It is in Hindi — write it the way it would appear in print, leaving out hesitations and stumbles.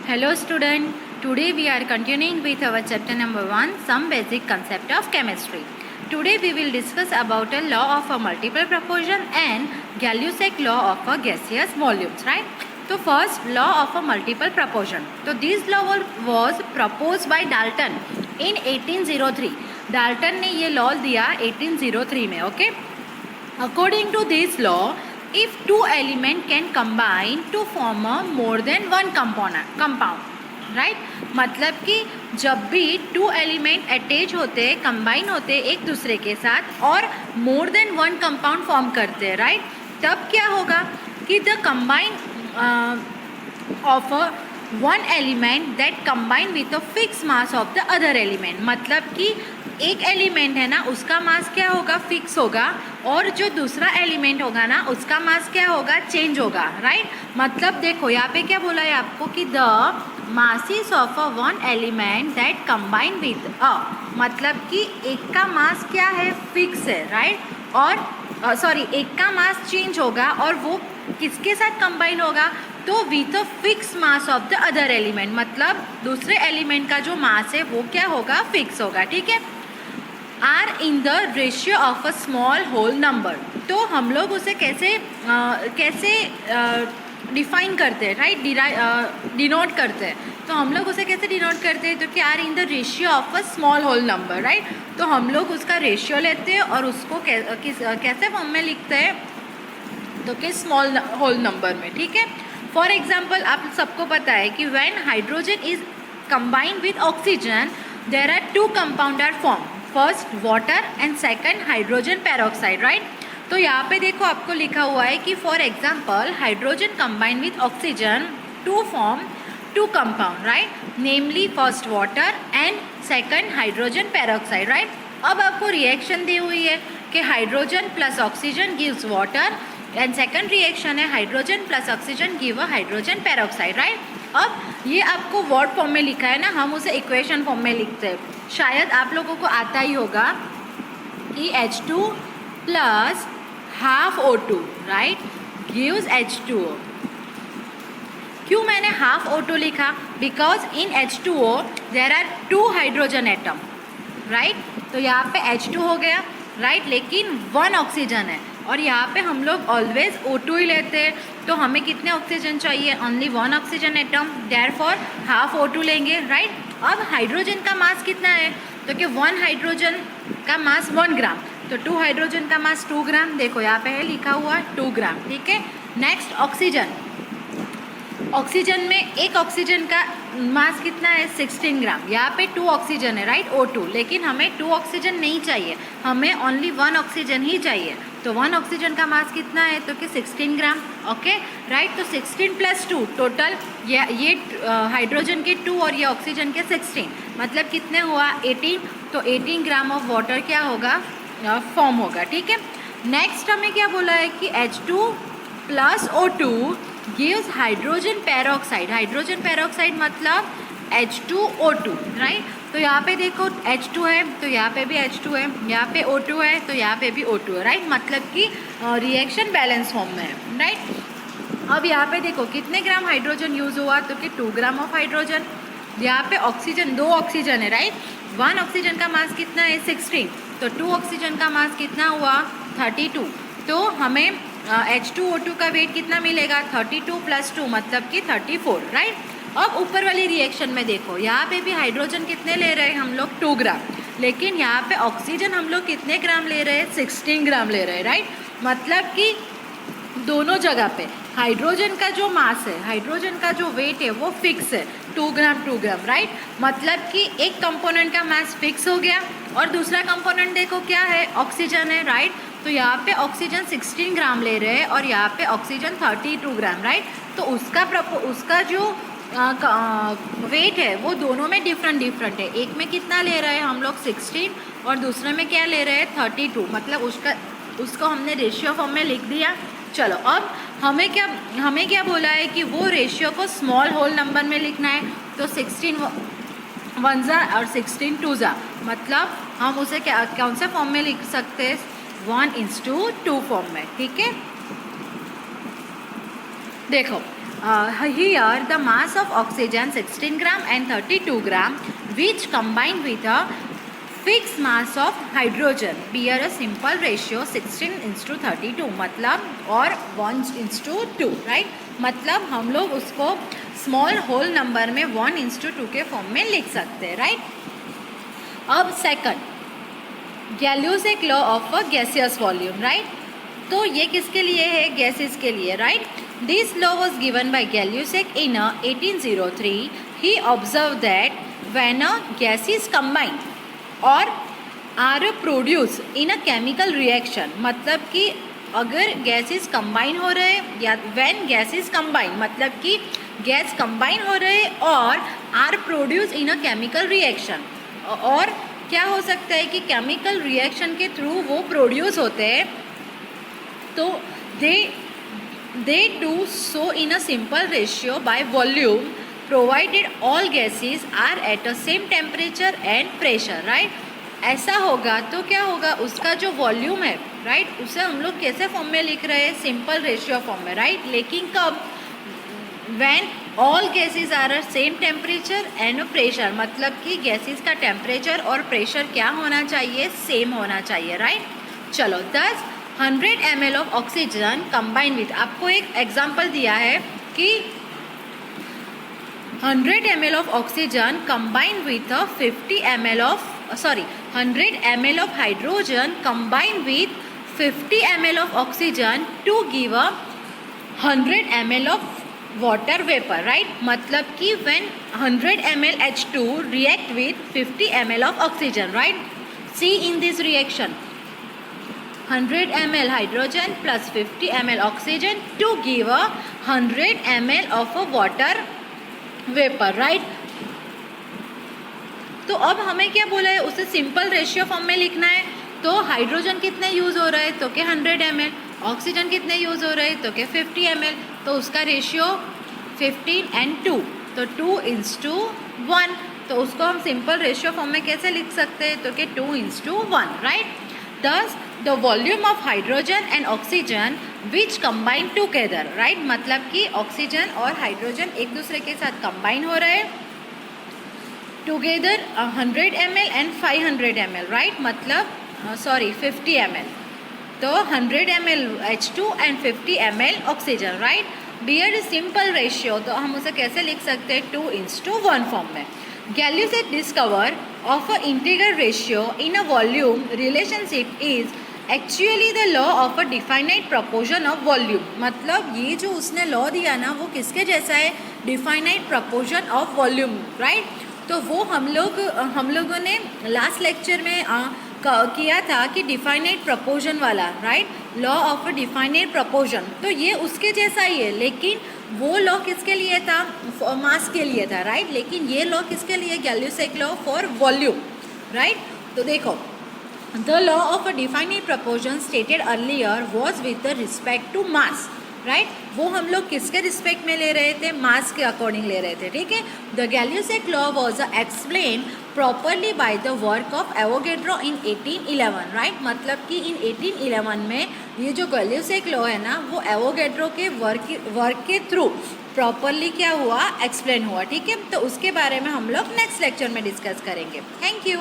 Hello student, today we are continuing with our chapter number 1, some basic concept of chemistry. Today we will discuss about a law of a multiple proportion and Gay-Lussac law of a gaseous volumes, right? So first law of a multiple proportion. So this law was proposed by Dalton in 1803. Dalton ने ये law दिया 1803 में, okay? According to this law, if two elements can combine to form a more than one compound, right? मतलब कि जब भी टू एलिमेंट अटैच होते हैं, कंबाइन होते हैं एक दूसरे के साथ और more than one compound form करते हैं, राइट? तब क्या होगा कि the combine of a one element that combine with a fix mass of the other element, मतलब कि एक एलिमेंट है ना, उसका मास क्या होगा, फिक्स होगा, और जो दूसरा एलिमेंट होगा ना, उसका मास क्या होगा, चेंज होगा, राइट? मतलब देखो यहाँ पे क्या बोला है आपको कि the masses of a one element that combine with a, मतलब कि एक का मास क्या है, फिक्स है, राइट? और सॉरी एक का मास चेंज होगा और वो किसके साथ कंबाइन होगा, तो with a fix mass of the other element, मतलब दूसरे एलिमेंट का जो मास है वो क्या होगा, फिक्स होगा, ठीक है? Are in the ratio of a small whole number, तो हम लोग उसे कैसे डिफाइन करते हैं, राइट? डिनोट करते हैं, तो हम लोग उसे कैसे डिनोट करते हैं, तो कि are in the ratio of a small whole number, right? तो हम लोग उसका रेशियो लेते हैं और उसको कैसे फॉर्म में लिखते हैं, तो कि स्मॉल होल नंबर में, ठीक है? फॉर एग्जाम्पल आप सबको पता है कि when hydrogen is combined with oxygen there are two compound are form, first water and second hydrogen peroxide, right? तो यहाँ पे देखो आपको लिखा हुआ है कि for example hydrogen combine with oxygen to form two compound, right? Namely first water and second hydrogen peroxide, right? अब आपको रिएक्शन दी हुई है कि hydrogen plus oxygen gives water and second reaction है hydrogen plus oxygen give a hydrogen peroxide, right? अब ये आपको वर्ड फॉर्म में लिखा है ना, हम उसे इक्वेशन फॉर्म में लिखते हैं। शायद आप लोगों को आता ही होगा कि H2 plus half O2, right, gives H2O। क्यों मैंने हाफ O2 लिखा? Because in H2O there are two hydrogen atom, right? तो यहाँ पे H2 हो गया, राइट, लेकिन वन ऑक्सीजन है और यहाँ पे हम लोग ऑलवेज O2 ही लेते हैं, तो हमें कितने ऑक्सीजन चाहिए, only one oxygen atom, therefore half O2 लेंगे, राइट? अब हाइड्रोजन का मास कितना है, तो कि वन हाइड्रोजन का मास 1 ग्राम, तो टू हाइड्रोजन का मास 2 ग्राम, देखो यहाँ पे है लिखा हुआ 2 ग्राम, ठीक है? नेक्स्ट ऑक्सीजन, ऑक्सीजन में एक ऑक्सीजन का मास कितना है, 16 ग्राम, यहाँ पे 2 ऑक्सीजन है, राइट, O2, लेकिन हमें 2 ऑक्सीजन नहीं चाहिए, हमें ओनली 1 ऑक्सीजन ही चाहिए, तो 1 ऑक्सीजन का मास कितना है, तो कि 16 ग्राम, ओके, राइट? तो 16 प्लस 2 टोटल, ये हाइड्रोजन के 2 और ये ऑक्सीजन के 16, मतलब कितने हुआ, 18, तो 18 ग्राम ऑफ वाटर क्या होगा, फॉर्म होगा, ठीक है? नेक्स्ट हमें क्या बोला है कि H2 plus O2 gives hydrogen peroxide, hydrogen peroxide मतलब H2O2, राइट? तो यहाँ पे देखो H2 है तो यहाँ पे भी H2 है, यहाँ पे O2 है तो यहाँ पे भी O2 है, राइट? मतलब कि रिएक्शन बैलेंस फॉर्म में है, राइट? अब यहाँ पे देखो कितने ग्राम हाइड्रोजन यूज़ हुआ, तो कि 2 ग्राम ऑफ हाइड्रोजन, यहाँ पे ऑक्सीजन 2 ऑक्सीजन है, राइट? 1 ऑक्सीजन का मास कितना है, 16, तो 2 ऑक्सीजन का मास कितना हुआ, 32, तो हमें H2O2 का वेट कितना मिलेगा, 32 प्लस 2 मतलब कि 34, राइट? अब ऊपर वाली रिएक्शन में देखो, यहाँ पे भी हाइड्रोजन कितने ले रहे हैं हम लोग, 2 ग्राम, लेकिन यहाँ पे ऑक्सीजन हम लोग कितने ग्राम ले रहे हैं, 16 ग्राम ले रहे हैं, राइट? मतलब कि दोनों जगह पे हाइड्रोजन का जो मास है, हाइड्रोजन का जो वेट है वो फिक्स है, 2 ग्राम, राइट? मतलब कि एक कंपोनेंट का मास फिक्स हो गया और दूसरा कंपोनेंट देखो क्या है, ऑक्सीजन है, राइट? तो यहाँ पे ऑक्सीजन 16 ग्राम ले रहे हैं और यहाँ पे ऑक्सीजन 32 ग्राम, राइट? तो उसका जो वेट है वो दोनों में डिफरेंट है, एक में कितना ले रहे हैं हम लोग 16 और दूसरे में क्या ले रहे हैं 32, मतलब उसको हमने रेशियो फॉर्म में लिख दिया। चलो अब हमें क्या बोला है कि वो रेशियो को स्मॉल होल नंबर में लिखना है, तो 16 1 और 16 2, मतलब हम उसे कौन से फॉर्म में लिख सकते हैं, 1:2 फॉर्म में, ठीक है? देखो here the mass of oxygen 16 gram and 32 gram which combined with a fixed mass of hydrogen bear a simple ratio 16:32 मतलब और 1:2 राइट. मतलब हम लोग उसको स्मॉल होल नंबर में 1:2 के फॉर्म में लिख सकते हैं राइट. अब second Gay Lussac law of a gaseous volume right. तो ये किसके लिए है? गैसेस के लिए right. This law was given by Gay Lussac in 1803. He observe that when a gas is combined or are produce in a chemical reaction, मतलब कि अगर गैसेस कंबाइन हो रहे या व्हेन गैस इज कंबाइन मतलब कि गैस कंबाइन हो रहे और are produce in a chemical reaction. और क्या हो सकता है कि केमिकल रिएक्शन के थ्रू वो प्रोड्यूस होते हैं, तो they do so in a simple ratio by volume provided all gases are at a same temperature and pressure right. ऐसा होगा तो क्या होगा, उसका जो वॉल्यूम है राइट उसे हम लोग कैसे फॉर्म में लिख रहे हैं? सिंपल रेशियो फॉर्म में राइट. लेकिन कब? When all gases are at same temperature and pressure, मतलब कि गैसेस का टेम्परेचर और प्रेशर क्या होना चाहिए? सेम होना चाहिए राइट. चलो 100 ml of oxygen combine with, आपको एक एग्जाम्पल दिया है कि 100 ml of oxygen combined with a 50 ml of 100 ml of hydrogen combined with 50 ml of oxygen to give a 100 ml of water vapor right. मतलब कि when 100 ml H2 react with 50 ml of oxygen right. See in this reaction 100 ml hydrogen plus 50 ml oxygen to give a 100 ml of a water vapour right. तो अब हमें क्या बोला है? उसे सिंपल रेशियो फॉर्म में लिखना है. तो हाइड्रोजन कितने यूज़ हो रहा है? तो के 100 ml. ऑक्सीजन कितने यूज़ हो रहे हैं? तो के 50 ml. तो उसका रेशियो 15 and 2, तो 2:1. तो उसको हम सिंपल रेशियो फॉर्म में कैसे लिख सकते हैं? तो के 2:1 राइट. दस the volume of hydrogen and oxygen which combine together right. मतलब कि ऑक्सीजन और हाइड्रोजन एक दूसरे के साथ कंबाइन हो रहे हैं together 100 ml and 500 ml right. मतलब 50 ml. तो 100 ml H2 and 50 ml oxygen right. Bear simple ratio, तो हम उसे कैसे लिख सकते हैं? 2:1 फॉर्म में. गैल्यूसेक discover of a integral ratio in a volume relationship is actually the law of a definite proportion of volume. मतलब ये जो उसने लॉ दिया ना वो किसके जैसा है? Definite proportion of volume right. तो वो हम लोगों ने लास्ट लेक्चर में किया था कि डिफाइनाइट प्रपोर्शन वाला right. Law of a definite proportion, तो ये उसके जैसा ही है. लेकिन वो लॉ किसके लिए था? मास के लिए था राइट. लेकिन ये लॉ किसके लिए? Gay Lussac law for volume right. तो देखो the law of a definite proportion stated earlier was with the respect to mass right. वो हम लोग किसके रिस्पेक्ट में ले रहे थे? मास के अकॉर्डिंग ले रहे थे ठीक है. The Gay Lussac law was explain properly by the work of Avogadro in 1811 right. मतलब कि इन 1811 में ये जो गैल्यूसेक लॉ है ना वो एवोगैड्रो के वर्क के थ्रू प्रॉपरली क्या हुआ? एक्सप्लेन हुआ ठीक है. तो उसके बारे में हम लोग नेक्स्ट लेक्चर में डिस्कस करेंगे. Thank you.